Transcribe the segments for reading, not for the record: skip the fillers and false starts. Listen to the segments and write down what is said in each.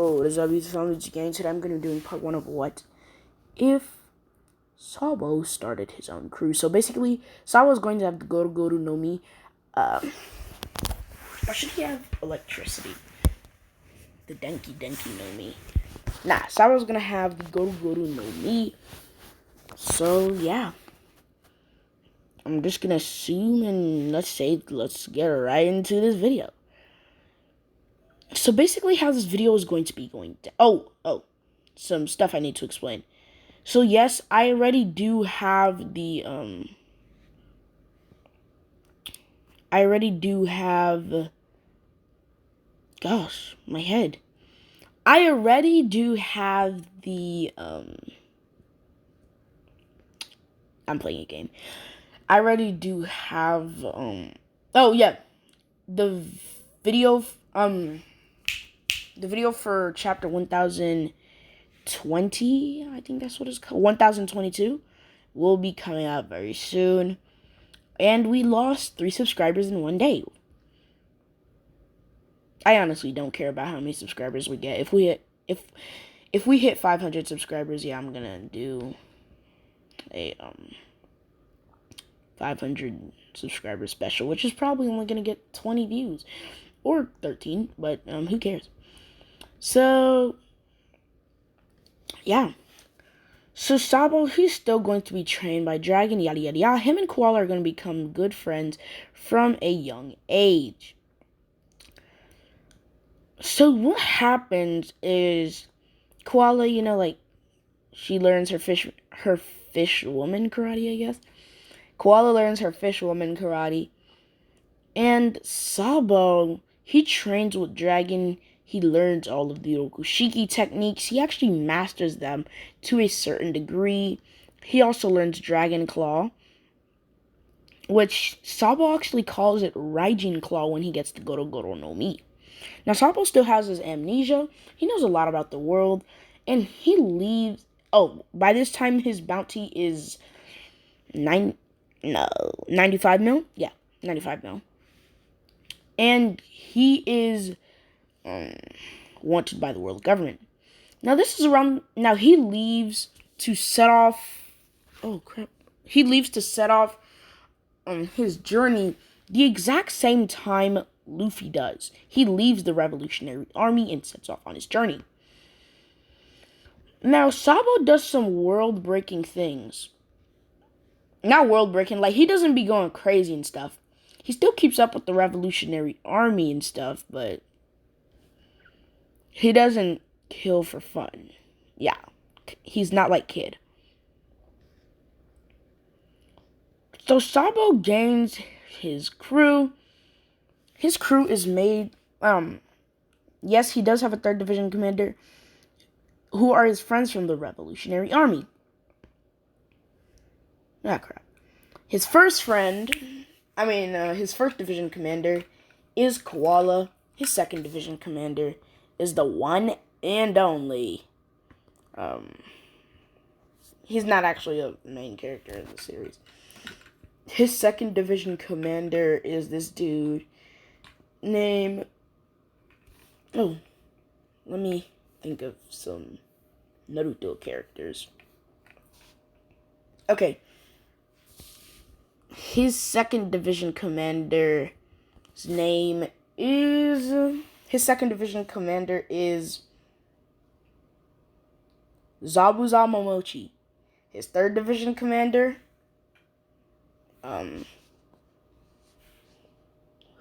What is up, YouTube gang? Today I'm going to be doing part 1 of what if Sabo started his own crew. So basically, Sabo is going to have the Goru no Mi. Or should he have electricity? The Denki no Mi. Nah, Sabo's going to have the Goru no Mi. So yeah, I'm just going to assume and let's get right into this video. So basically how this video is going to be going down. Some stuff I need to explain. So yes, I already do have the gosh, my head. I already do have the I'm playing a game. I already do have the video for chapter 1020, I think that's what it's called, 1022, will be coming out very soon. And we lost 3 subscribers in one day. I honestly don't care about how many subscribers we get. If we hit 500 subscribers, yeah, I'm gonna do a 500 subscriber special, which is probably only gonna get 20 views or 13, but who cares? So yeah. So Sabo, he's still going to be trained by Dragon, yada yada yada. Him and Koala are going to become good friends from a young age. So what happens is Koala, she learns her fish woman karate, I guess. Koala learns her fish woman karate. And Sabo, he trains with Dragon. He learns all of the Rokushiki techniques. He actually masters them to a certain degree. He also learns Dragon Claw, which Sabo actually calls it Raijin Claw when he gets to Goru no Mi. Now, Sabo still has his amnesia. He knows a lot about the world, and he leaves. Oh, by this time, his bounty is 95 mil? Yeah, 95 mil. And he is wanted by the world government. Now he leaves to set off. Oh crap! He leaves to set off his journey the exact same time Luffy does. He leaves the Revolutionary Army and sets off on his journey. Now Sabo does some world-breaking things. Not world-breaking, like he doesn't be going crazy and stuff. He still keeps up with the Revolutionary Army and stuff, but he doesn't kill for fun. Yeah, he's not like Kid. So Sabo gains his crew. His crew is made, yes, he does have a 3rd Division commander who are his friends from the Revolutionary Army. Ah, crap. His first Division commander is Koala. His 2nd Division commander is the one and only. He's not actually a main character in the series. His 2nd Division commander is this dude named. Oh, let me think of some Naruto characters. Okay. His 2nd Division commander's name is. His 2nd Division commander is Zabuza Momochi. His 3rd Division commander,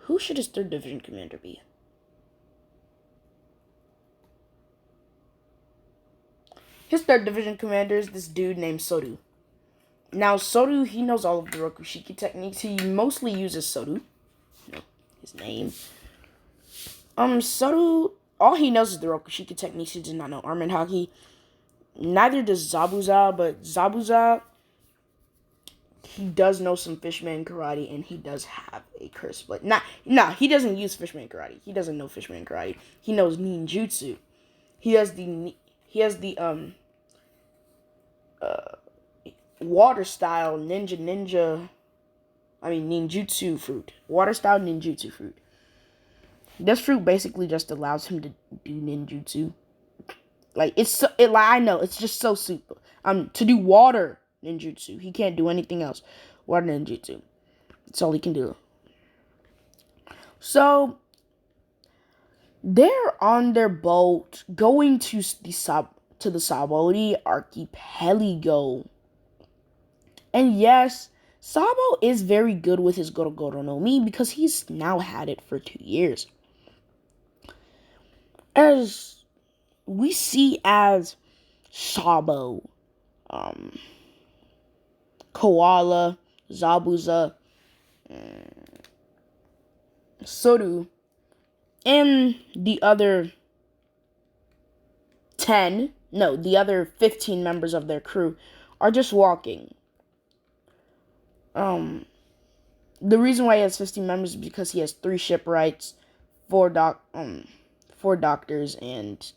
who should his 3rd Division commander be? His 3rd Division commander is this dude named Soru. Now, Soru, he knows all of the Rokushiki techniques. He mostly uses Soru. His name. Soru, all he knows is the Rokushiki techniques. He does not know arm and hockey. Neither does Zabuza, but Zabuza, he does know some Fishman karate, and he does have a curse. But he doesn't use Fishman karate. He doesn't know Fishman karate. He knows ninjutsu. He has the water style ninjutsu fruit. Water style ninjutsu fruit. This fruit basically just allows him to do ninjutsu. Like it's so, it. Like I know it's just so super. To do water ninjutsu, he can't do anything else. Water ninjutsu. That's all he can do. So they're on their boat going to the Sabori archipelago. And yes, Sabo is very good with his Gorogoro no Mi because he's now had it for 2 years. As we see as Sabo, Koala, Zabuza, Soru, and the other 15 members of their crew are just walking. The reason why he has 15 members is because he has 3 shipwrights, 4 doctors and 4 doctors and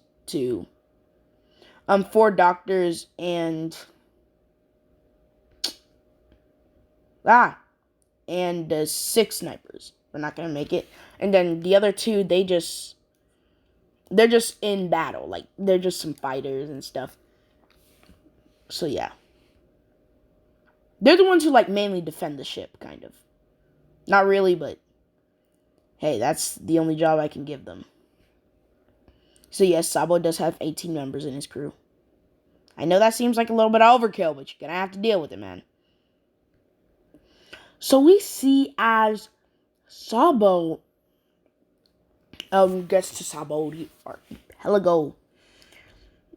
6 snipers. We're not gonna make it. And then the other 2, they're just in battle. Like they're just some fighters and stuff. So yeah. They're the ones who like mainly defend the ship, kind of. Not really, but hey, that's the only job I can give them. So yes, Sabo does have 18 members in his crew. I know that seems like a little bit of overkill, but you're gonna have to deal with it, man. So we see as Sabo gets to Sabo Archipelago,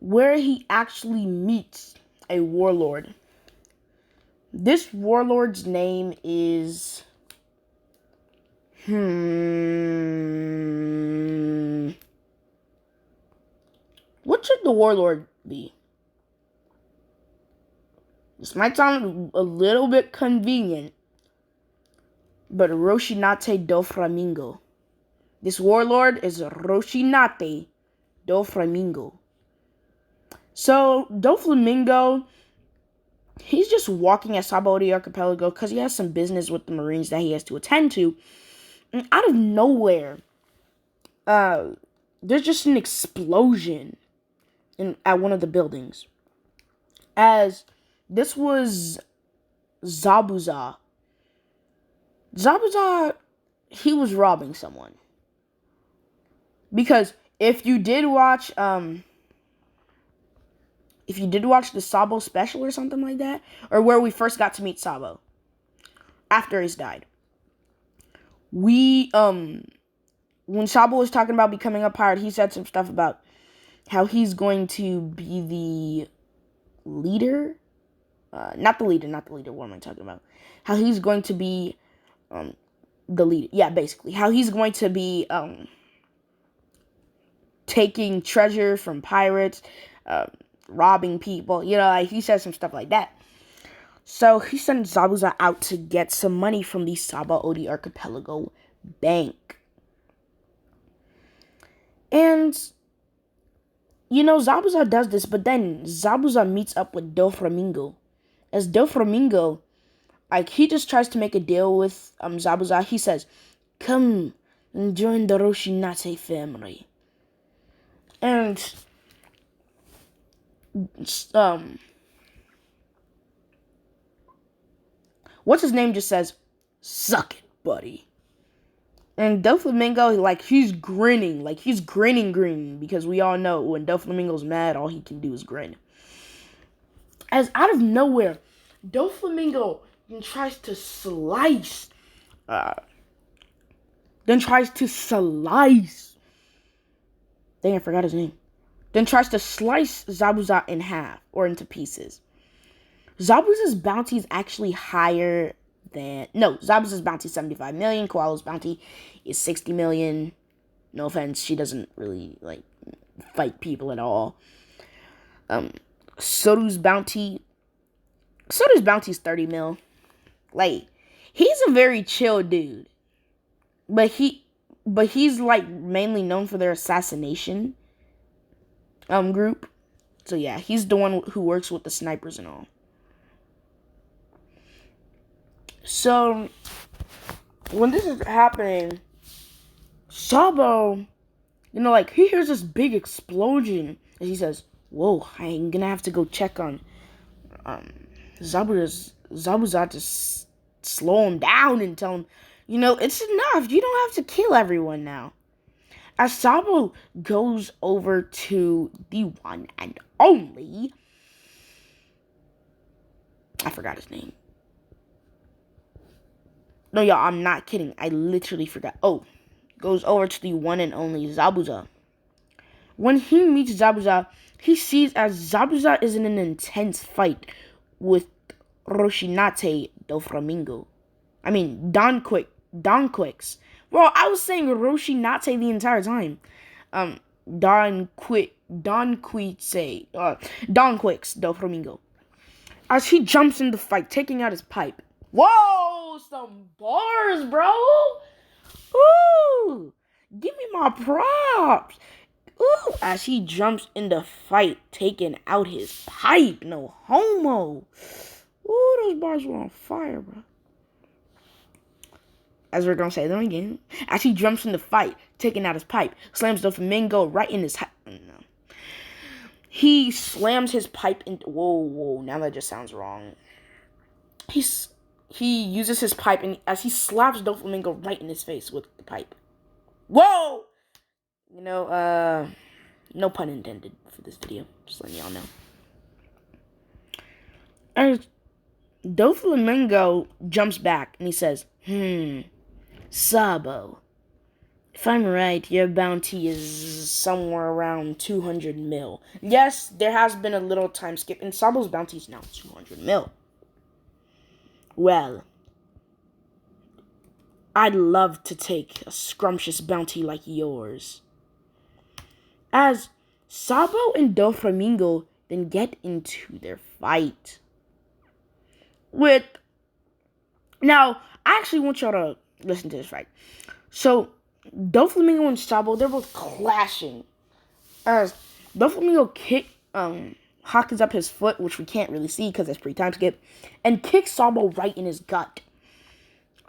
where he actually meets a warlord. This warlord's name is what should the warlord be? This might sound a little bit convenient, but Roshinate do Flamingo. This warlord is Roshinate do Flamingo. So, do Flamingo, he's just walking at Sabori Archipelago because he has some business with the Marines that he has to attend to. And out of nowhere, there's just an explosion at one of the buildings. As this was Zabuza. Zabuza, he was robbing someone. Because if you did watch the Sabo special or something like that, or where we first got to meet Sabo after he's died, we when Sabo was talking about becoming a pirate, he said some stuff about how he's going to be the leader. Not the leader. What am I talking about? How he's going to be the leader. Yeah, basically. How he's going to be taking treasure from pirates, robbing people. You know, like he said some stuff like that. So he sent Zabuza out to get some money from the Sabaody Archipelago Bank. And, you know, Zabuza does this, but then Zabuza meets up with Doflamingo. As Doflamingo, like, he just tries to make a deal with Zabuza. He says, "Come and join the Roshinate family." And, what's his name just says, "Suck it, buddy." And Doflamingo, like, he's grinning. Like, he's grinning, because we all know when Doflamingo's mad, all he can do is grin. As out of nowhere, Doflamingo tries to slice. Dang, I forgot his name. Then tries to slice Zabuza in half, or into pieces. Zabuza's bounty is actually higher than... No, Zabuza's bounty is 75 million. Koala's bounty is 60 million. No offense, she doesn't really, like, fight people at all. Soru's bounty is 30 mil. Like, he's a very chill dude. But he's, like, mainly known for their assassination group. So, yeah, he's the one who works with the snipers and all. So, when this is happening, Sabo, you know, like, he hears this big explosion And he says, "Whoa, I'm gonna have to go check on Zabuza to slow him down and tell him, it's enough. You don't have to kill everyone now." As Sabo goes over to the one and only, I forgot his name. No, y'all, I'm not kidding. I literally forgot. Goes over to the one and only Zabuza. When he meets Zabuza, he sees as Zabuza is in an intense fight with Roshinate do Flamingo. I mean, Don Quicks. Well, I was saying Roshinate the entire time. Don Quicks do Flamingo. As he jumps in the fight, taking out his pipe. Whoa, some bars, bro. Ooh, give me my props. Ooh, as he jumps in the fight, taking out his pipe. No homo. Ooh, those bars were on fire, bro. As we're gonna say them again. As he jumps in the fight, taking out his pipe, slams the flamingo right in his He slams his pipe into... Whoa, now that just sounds wrong. He uses his pipe, and as he slaps Doflamingo right in his face with the pipe. Whoa! No pun intended for this video. Just letting y'all know. As Doflamingo jumps back, and he says, Sabo, if I'm right, your bounty is somewhere around 200 mil. Yes, there has been a little time skip, and Sabo's bounty is now 200 mil. Well, I'd love to take a scrumptious bounty like yours. As Sabo and Doflamingo then get into their fight. Now, I actually want y'all to listen to this fight. So, Doflamingo and Sabo, they're both clashing. As Doflamingo hockers up his foot, which we can't really see because it's pre-time skip, and kicks Sabo right in his gut.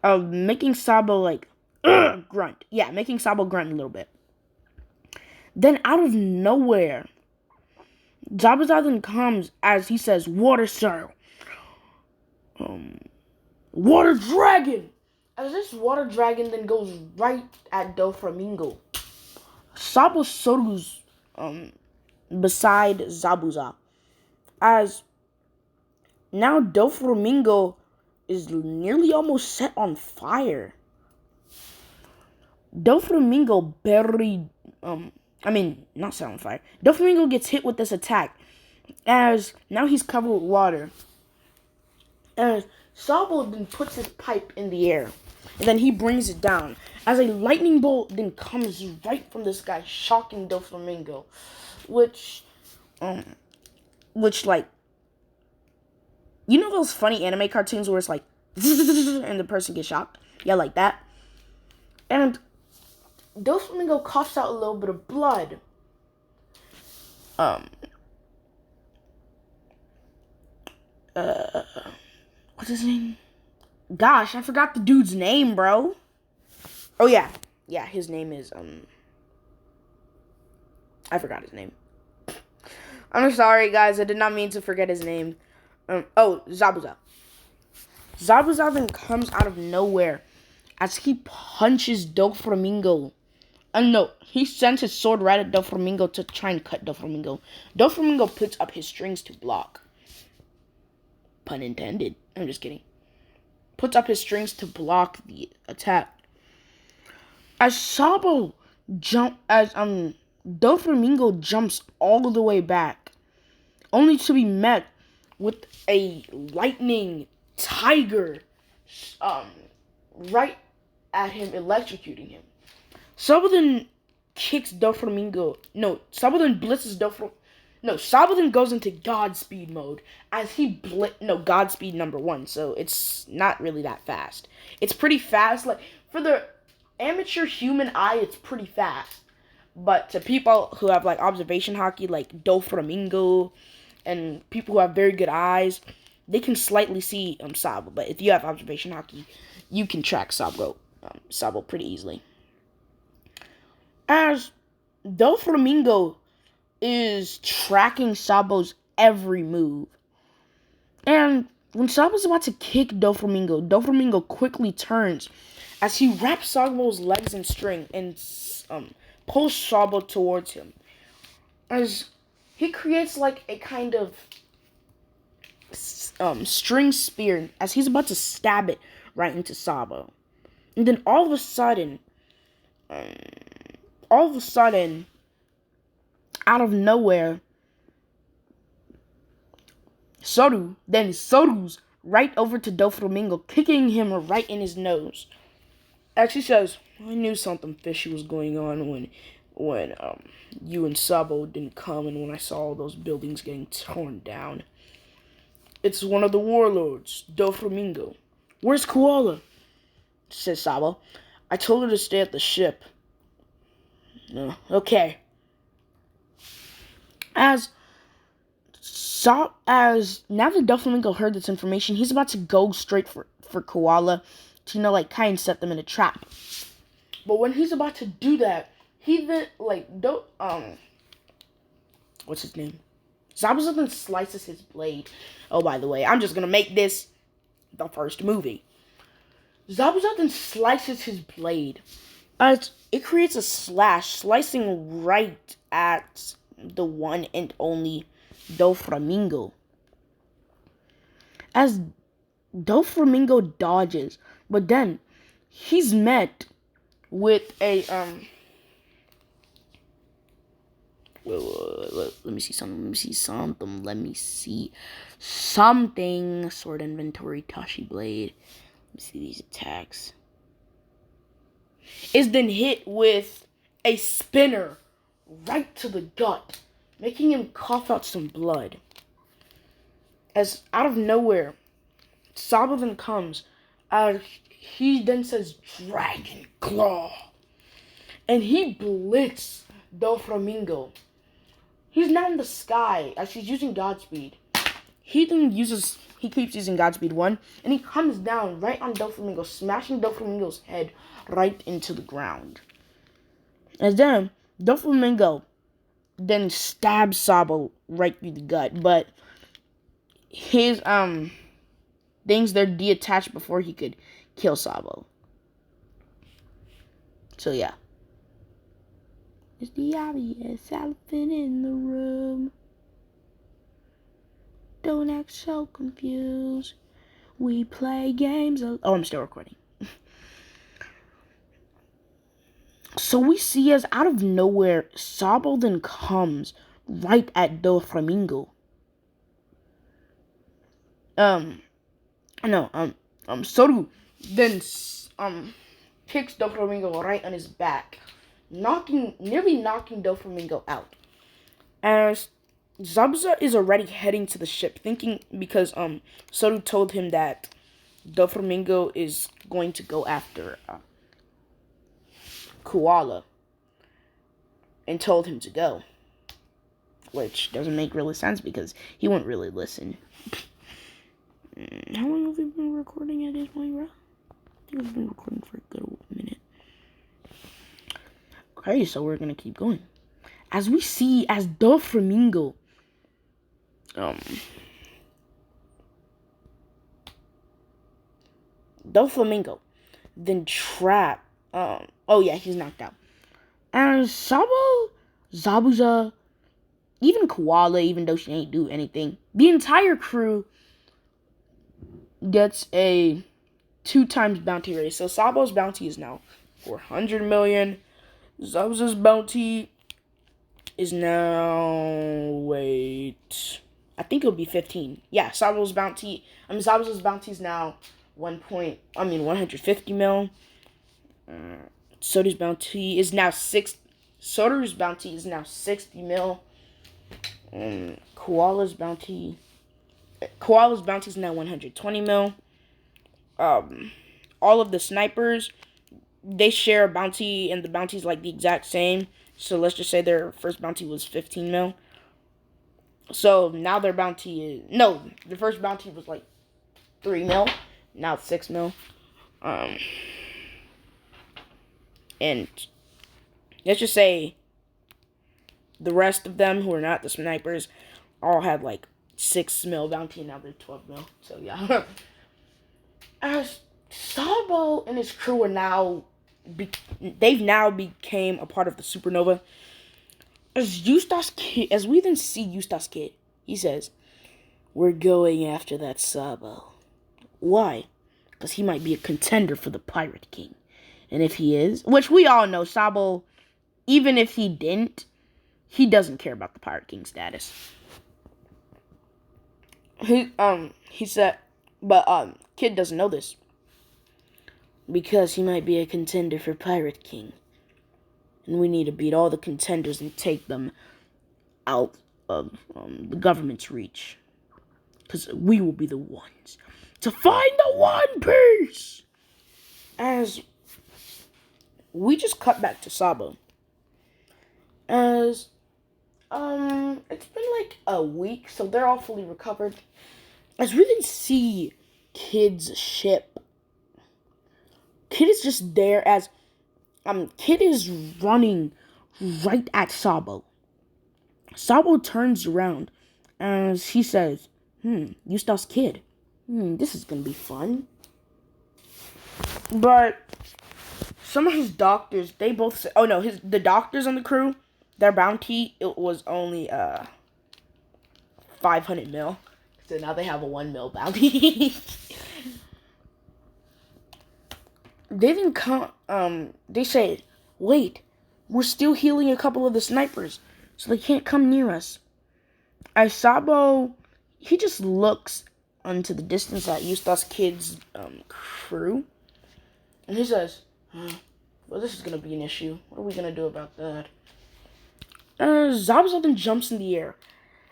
Making Sabo grunt. Yeah, making Sabo grunt a little bit. Then out of nowhere, Zabuza then comes as he says, "Water Style. Water Dragon!" As this Water Dragon then goes right at Doflamingo. Sabo Soru's beside Zabuza. As now Doflamingo is nearly almost set on fire. Doflamingo not set on fire. Doflamingo gets hit with this attack. As now he's covered with water. As Sabo then puts his pipe in the air. And then he brings it down. As a lightning bolt then comes right from the sky, shocking Doflamingo. Which you know those funny anime cartoons where it's like, and the person gets shocked? Yeah, like that. And Doflamingo coughs out a little bit of blood. What's his name? Gosh, I forgot the dude's name, bro. Oh, yeah. Yeah, his name is, I forgot his name. I'm sorry, guys. I did not mean to forget his name. Zabuza. Zabuza then comes out of nowhere as he punches Doflamingo. No, he sends his sword right at Doflamingo to try and cut Doflamingo. Doflamingo puts up his strings to block. Pun intended. I'm just kidding. Puts up his strings to block the attack. As Doflamingo jumps all the way back, only to be met with a lightning tiger right at him, electrocuting him. Sabo then kicks Doflamingo. No, Sabo then blitzes Doflamingo. No, Sabo then goes into Godspeed mode as he Godspeed number 1, so it's not really that fast. It's pretty fast. Like, for the amateur human eye, it's pretty fast. But to people who have, observation hockey, like Doflamingo, and people who have very good eyes, they can slightly see Sabo. But if you have observation hockey, you can track Sabo pretty easily. As Doflamingo is tracking Sabo's every move. And when Sabo's about to kick Doflamingo quickly turns as he wraps Sabo's legs in string and pulls Sabo towards him. As he creates like a kind of string spear as he's about to stab it right into Sabo. And then all of a sudden, out of nowhere, Soru's right over to Doflamingo, kicking him right in his nose. As he says, I knew something fishy was going on when you and Sabo didn't come and when I saw all those buildings getting torn down. It's one of the warlords, Doflamingo. Where's Koala? Says Sabo. I told her to stay at the ship. Okay. As now that Doflamingo heard this information, he's about to go straight for Koala to, kind of set them in a trap. But when he's about to do that, he then, what's his name? Zabuza then slices his blade. Oh, by the way, I'm just gonna make this the first movie. Zabuza then slices his blade. It creates a slash, slicing right at the one and only Doflamingo. As Doflamingo dodges, but then he's met with a let me see something. Sword inventory, Tashi blade. Let me see these attacks. Is then hit with a spinner right to the gut, making him cough out some blood. As out of nowhere, Sabo then comes. He then says, Dragon Claw. And he blitz Doflamingo. He's now in the sky as he's using Godspeed. He keeps using Godspeed 1, and he comes down right on Doflamingo, smashing Doflamingo's head right into the ground. As then, Doflamingo then stabs Sabo right through the gut, but his things they're detached before he could kill Sabo. So yeah. It's the obvious elephant in the room. Don't act so confused. We play games. Oh, I'm still recording. So we see as out of nowhere, Sabo then comes right at Doflamingo. Soru then kicks Doflamingo right on his back, nearly knocking Doflamingo out. As Zabuza is already heading to the ship, thinking because Soru told him that Doflamingo is going to go after Koala and told him to go, which doesn't make really sense because he wouldn't really listen. How long have we been recording at this point, bro? I think we've been recording for a good minute. Okay, so we're gonna keep going. As we see, as Doflamingo, then trap. He's knocked out. And Sabo, Zabuza, even Koala, even though she ain't do anything, the entire crew gets a 2x bounty raise. So Sabo's bounty is now 400 million. Zabuza's bounty is now, I think it'll be 15. Yeah, Zabuza's bounty is now 150 mil. Soru's bounty is now 60 mil. Koala's bounty is now 120 mil. All of the snipers, they share a bounty, and the bounty's like the exact same. So let's just say their first bounty was 15 mil. So now their bounty is the first bounty was like 3 mil. Now it's 6 mil. And let's just say The rest of them who are not the snipers all had like 6 mil bounty and now they're 12 mil. So yeah. As Sabo and his crew are now they've now became a part of the supernova. As we then see Eustace Kid, he says, "We're going after that Sabo. Why? Because he might be a contender for the Pirate King. And if he is, which we all know, Sabo, even if he didn't, he doesn't care about the Pirate King status. He said, but Kid doesn't know this. Because he might be a contender for Pirate King. And we need to beat all the contenders and take them out of the government's reach. Because we will be the ones to find the One Piece." As we just cut back to Sabo. As it's been like a week, so they're all fully recovered. As we can see Kid's ship. Kid is just there as Kid is running right at Sabo. Sabo turns around as he says, Eustace Kid. This is gonna be fun. But some of his doctors, they both say, the doctors on the crew, their bounty, it was only 500 mil. So now they have a 1 mil bounty. They didn't come, they said, "Wait, we're still healing a couple of the snipers, so they can't come near us." As Sabo, he just looks into the distance at Eustace Kid's crew, and he says, "Well, this is gonna be an issue. What are we gonna do about that?" Zabuza then jumps in the air,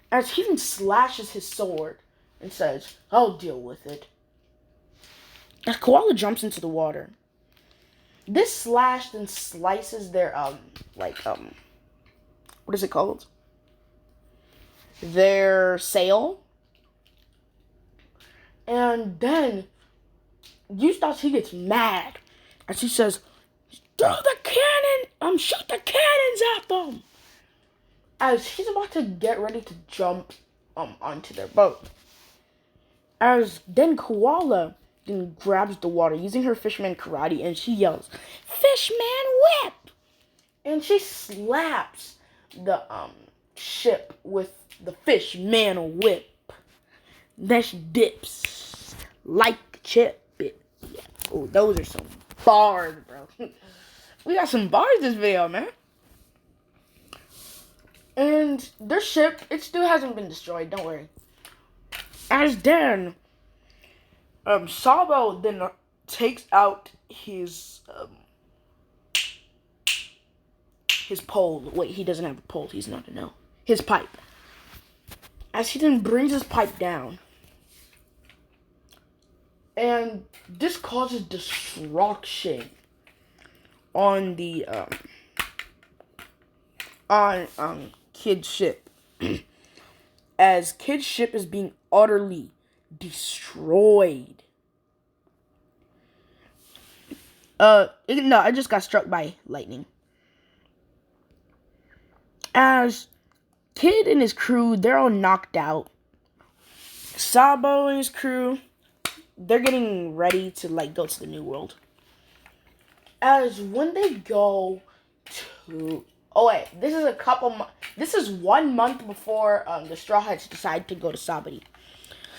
as he then slashes his sword, and says, "I'll deal with it." As Koala jumps into the water, this slash then slices their, what is it called? Their sail. And then Eustace, he gets mad as he says, "Throw the cannon! Shoot the cannons at them!" As he's about to get ready to jump onto their boat. As then Koala then grabs the water using her Fishman karate and she yells, "Fishman whip!" And she slaps the ship with the Fishman whip. Then she dips like a chip. Oh, those are some bars, bro. We got some bars this video, man. And their ship, it still hasn't been destroyed, don't worry. As then Sabo then takes out his pole. Wait, he doesn't have a pole. He's not a no. His pipe. As he then brings his pipe down, and this causes destruction on the Kid's ship. As Kid's ship is being utterly destroyed. I just got struck by lightning. As Kid and his crew, they're all knocked out. Sabo and his crew, they're getting ready to go to the New World. As when they go to, this is 1 month before the Straw Hats decide to go to Sabari.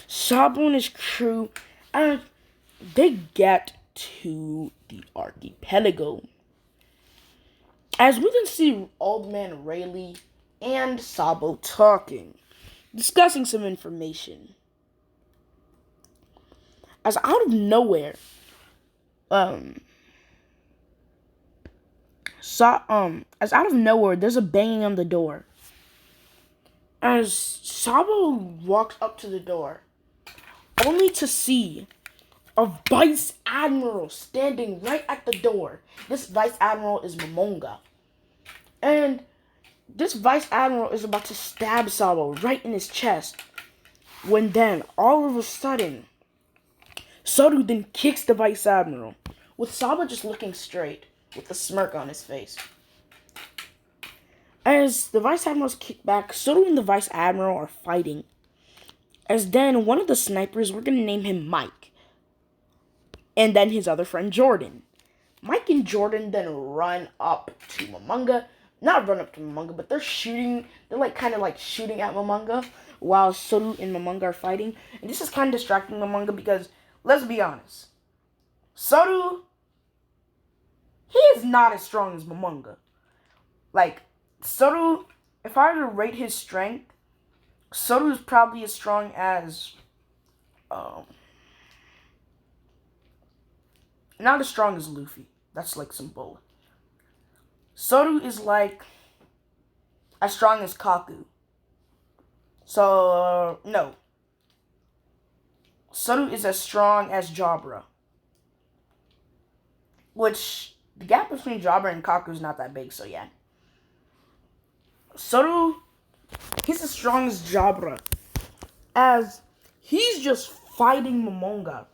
Sabo and his crew, they get to the archipelago. As we can see Old Man Rayleigh and Sabo talking, discussing some information. As out of nowhere, there's a banging on the door. As Sabo walks up to the door, only to see a Vice Admiral standing right at the door. This Vice Admiral is Momonga. And this Vice Admiral is about to stab Sabo right in his chest. When then, all of a sudden, Soru then kicks the Vice Admiral, with Sabo just looking straight, with a smirk on his face. As the Vice Admirals kick back, Soto and the Vice Admiral are fighting. As then one of the snipers, we're gonna name him Mike, and then his other friend Jordan. Mike and Jordan then run up to Momonga. Not run up to Momonga, but they're shooting. They're like kind of like shooting at Momonga while Soto and Momonga are fighting. And this is kind of distracting Momonga because, let's be honest, Soto, he is not as strong as Momonga. Like, Soto, if I were to rate his strength, Soto is probably as strong as, not as strong as Luffy. That's like some bull. Soto is like as strong as Kaku. So, no. Soto is as strong as Jabra. Which, the gap between Jabra and Kaku is not that big, so yeah. Soto, he's as strong as Jabra. As he's just fighting Momonga.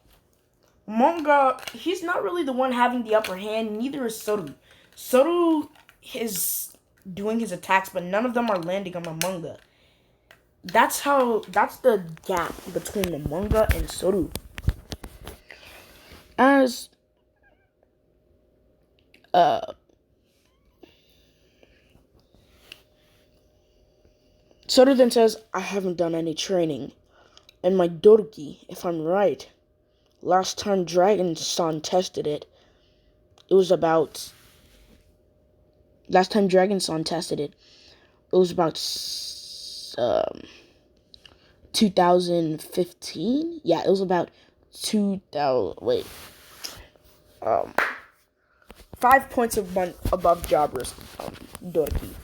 Momonga, he's not really the one having the upper hand, neither is Soto. Soto is doing his attacks, but none of them are landing on Momonga. That's the gap between Momonga and Soto. As Soto then says, I haven't done any training. And my Dorki, if I'm right, last time Dragon-san tested it, it was about 2015. Yeah, it was about 2000. 5 points above Jabra's Dorki.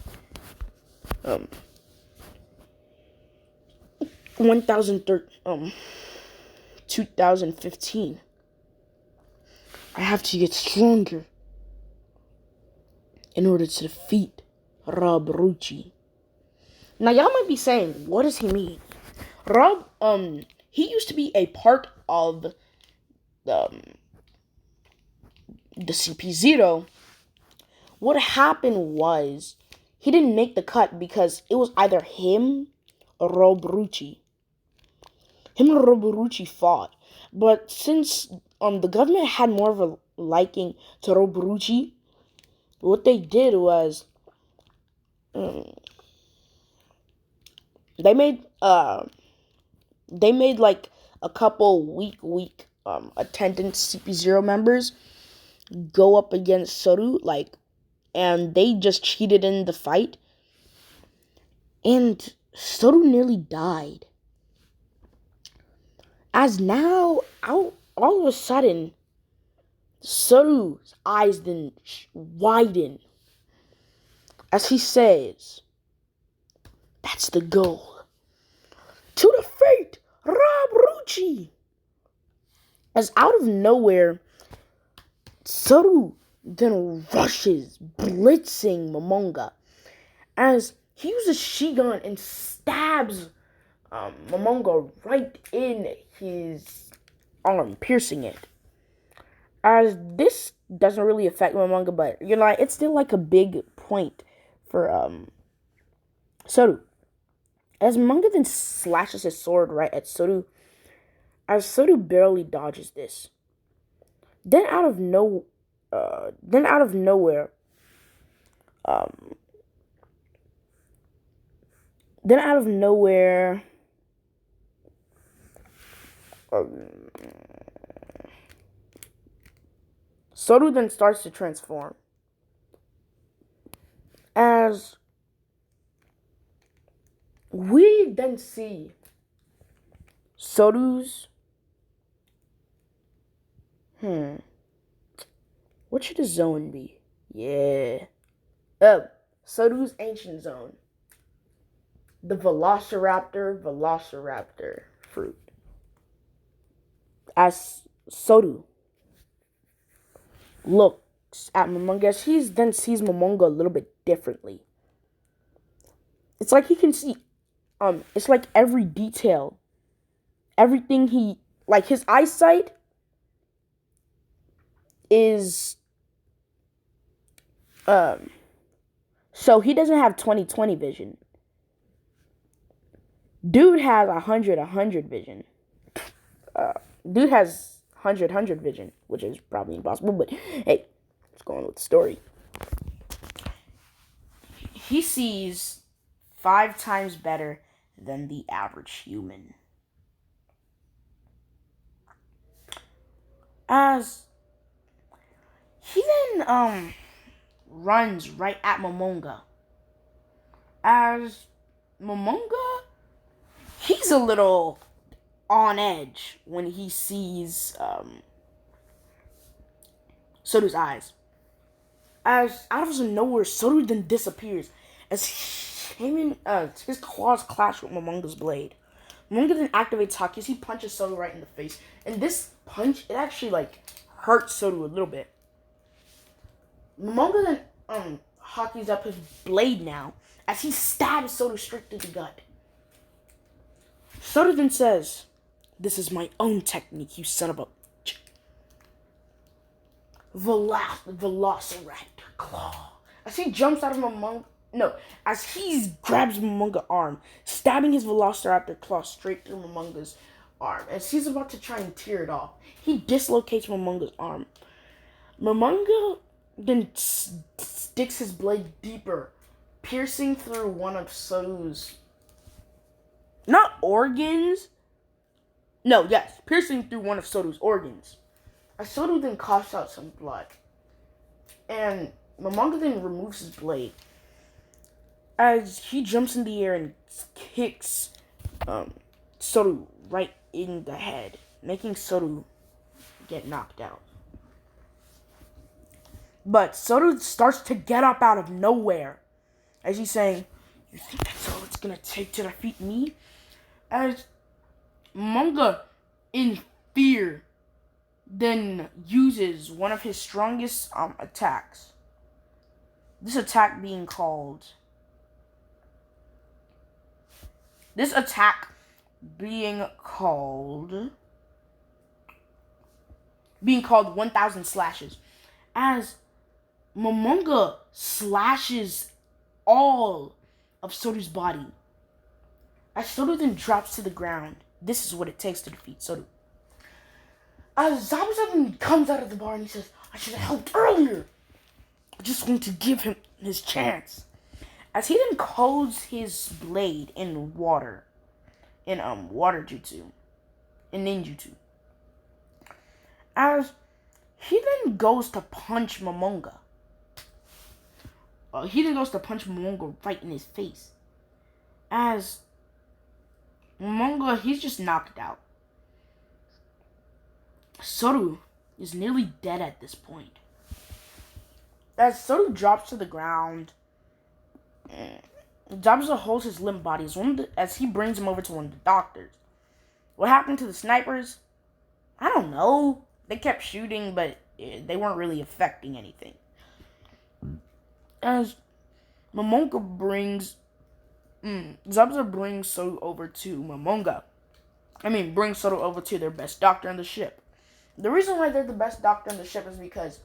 2015. I have to get stronger in order to defeat Rob Rucci. Now y'all might be saying, what does he mean? Rob, he used to be a part of the CP0. What happened was, he didn't make the cut because it was either him or Rob Rucci. Him and Rob Rucci fought. But since the government had more of a liking to Rob Rucci, what they did was they made like a couple weak attendance CP0 members go up against Soto, and they just cheated in the fight, and Soto nearly died. As now, all of a sudden, Soto's eyes then widen as he says, that's the goal. To defeat Rob Rucci. As out of nowhere, Soto then rushes, blitzing Momonga. As he uses Shigan and stabs Momonga right in his arm, piercing it. As this doesn't really affect Momonga, but it's still like a big point for Soto. As Momonga then slashes his sword right at Soto, as Soto barely dodges this. Then out of nowhere, Soto then starts to transform. As we then see Soto's what should his zone be? Yeah. Soto's ancient zone. The Velociraptor fruit. As Soto looks at Momonga, he then sees Momonga a little bit differently. It's like he can see, it's like every detail, everything his eyesight is So he doesn't have 20/20 vision. Dude has 100/100 vision. Uh, Dude has 100/100 vision, which is probably impossible. But hey, let's go on with the story. He sees 5 times better than the average human. As he then runs right at Momonga. As Momonga, he's a little on edge when he sees Soru's eyes. As out of nowhere, Soru then disappears as his claws clash with Momonga's blade. Momonga then activates Haki as he punches Soru right in the face. And this punch, it actually hurts Soru a little bit. Momonga then Haki's up his blade now as he stabs Soru straight through the gut. Soru then says, "This is my own technique, you son of a Velociraptor claw." As he jumps out of as he grabs Momonga's arm, stabbing his Velociraptor claw straight through Momonga's arm. As he's about to try and tear it off, he dislocates Momonga's arm. Momonga then sticks his blade deeper, piercing through one of Soru's not organs. No, yes, piercing through one of Soru's organs. Soru then coughs out some blood. And Momonga then removes his blade. As he jumps in the air and kicks Soru right in the head, making Soru get knocked out. But Soru starts to get up out of nowhere. As he's saying, "You think that's all it's going to take to defeat me?" As Momonga, in fear, then uses one of his strongest attacks. This attack being called 1,000 slashes. As Momonga slashes all of Soru's body. As Soru then drops to the ground. This is what it takes to defeat Soru. As Zabuza comes out of the bar and he says, "I should have helped earlier. I just want to give him his chance." As he then coats his blade in water. In water jutsu. In ninjutsu. As he then goes to punch Momonga. Right in his face. As Momonga, he's just knocked out. Soru is nearly dead at this point. As Soru drops to the ground, Zabuza holds his limp body as he brings him over to one of the doctors. What happened to the snipers? I don't know. They kept shooting, but they weren't really affecting anything. As Zabuza brings Soru over to brings Soru over to their best doctor on the ship. The reason why they're the best doctor on the ship is because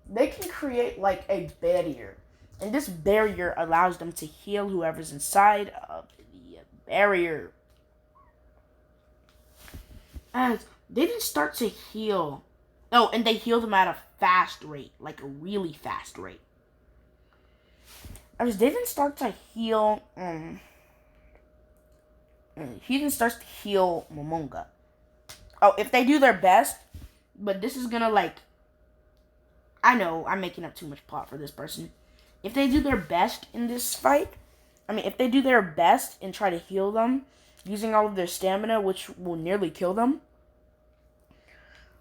they can create a barrier. And this barrier allows them to heal whoever's inside of the barrier. As they then start to heal. Oh, and they heal them at a fast rate. Like a really fast rate. As they then start to heal. He then starts to heal Momonga. Oh, if they do their best. But this is gonna I know, I'm making up too much plot for this person. If they do their best in this fight, if they do their best and try to heal them, using all of their stamina, which will nearly kill them,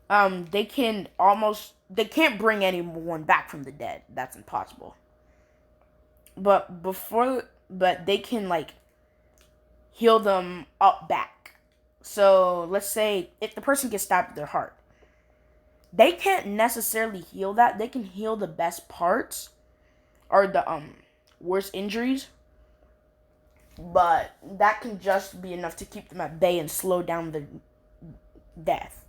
they can't bring anyone back from the dead. That's impossible. But they can, heal them up back. So, let's say, if the person gets stabbed at their heart, they can't necessarily heal that. They can heal the best parts or the worst injuries, but that can just be enough to keep them at bay and slow down the death.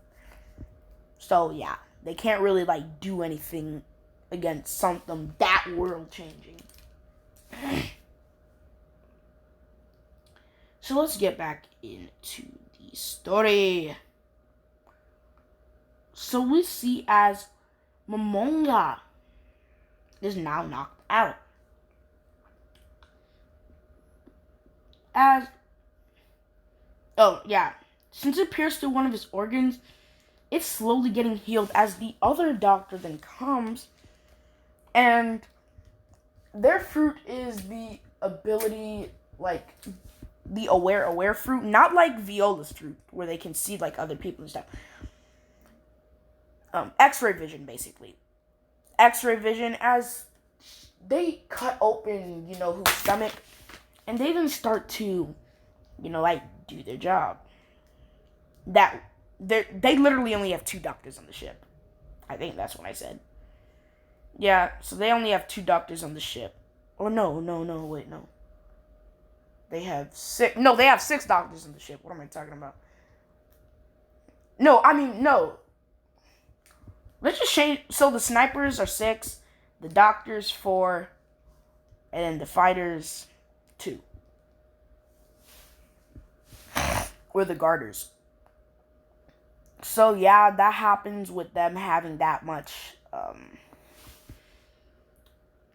So yeah, they can't really do anything against something that world changing. So let's get back into the story. So we see as Momonga is now knocked out. Since it pierced through one of his organs, it's slowly getting healed as the other doctor then comes, and their fruit is the ability, like, the aware fruit, not like Viola's fruit, where they can see, like, other people and stuff. X-ray vision, basically. X-ray vision, as they cut open, whose stomach, and they then start to, do their job. They literally only have 2 doctors on the ship. I think that's what I said. Yeah, so they only have 2 doctors on the ship. Oh, no, wait, no. They have 6. No, they have 6 doctors on the ship. What am I talking about? No. Let's just change. So the snipers are 6, the doctors 4, and then the fighters 2. Or the guarders. So yeah, that happens with them having that much.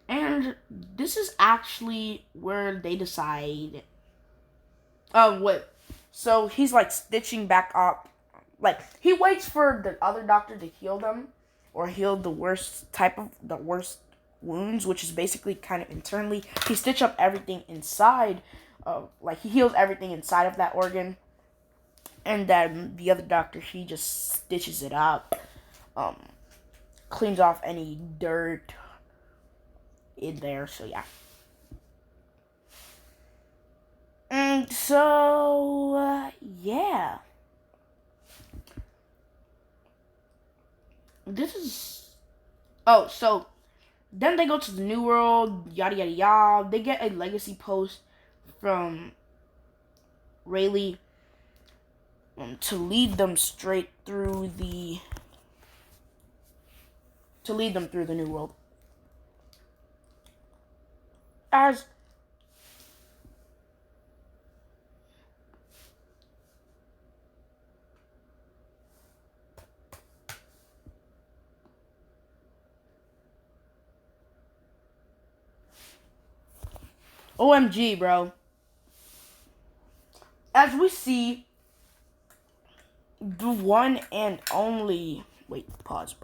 And this is actually where they decide. So he's like stitching back up. Like, he waits for the other doctor to heal them, or heal the worst wounds, which is basically kind of internally. He stitch up everything inside. He heals everything inside of that organ. And then the other doctor, he just stitches it up, cleans off any dirt in there. So yeah. And so yeah, this is. Oh, so then they go to the New World. Yada yada yada. They get a legacy post from Rayleigh. To lead them through the New World. As OMG, bro. As we see the one and only. Wait, pause.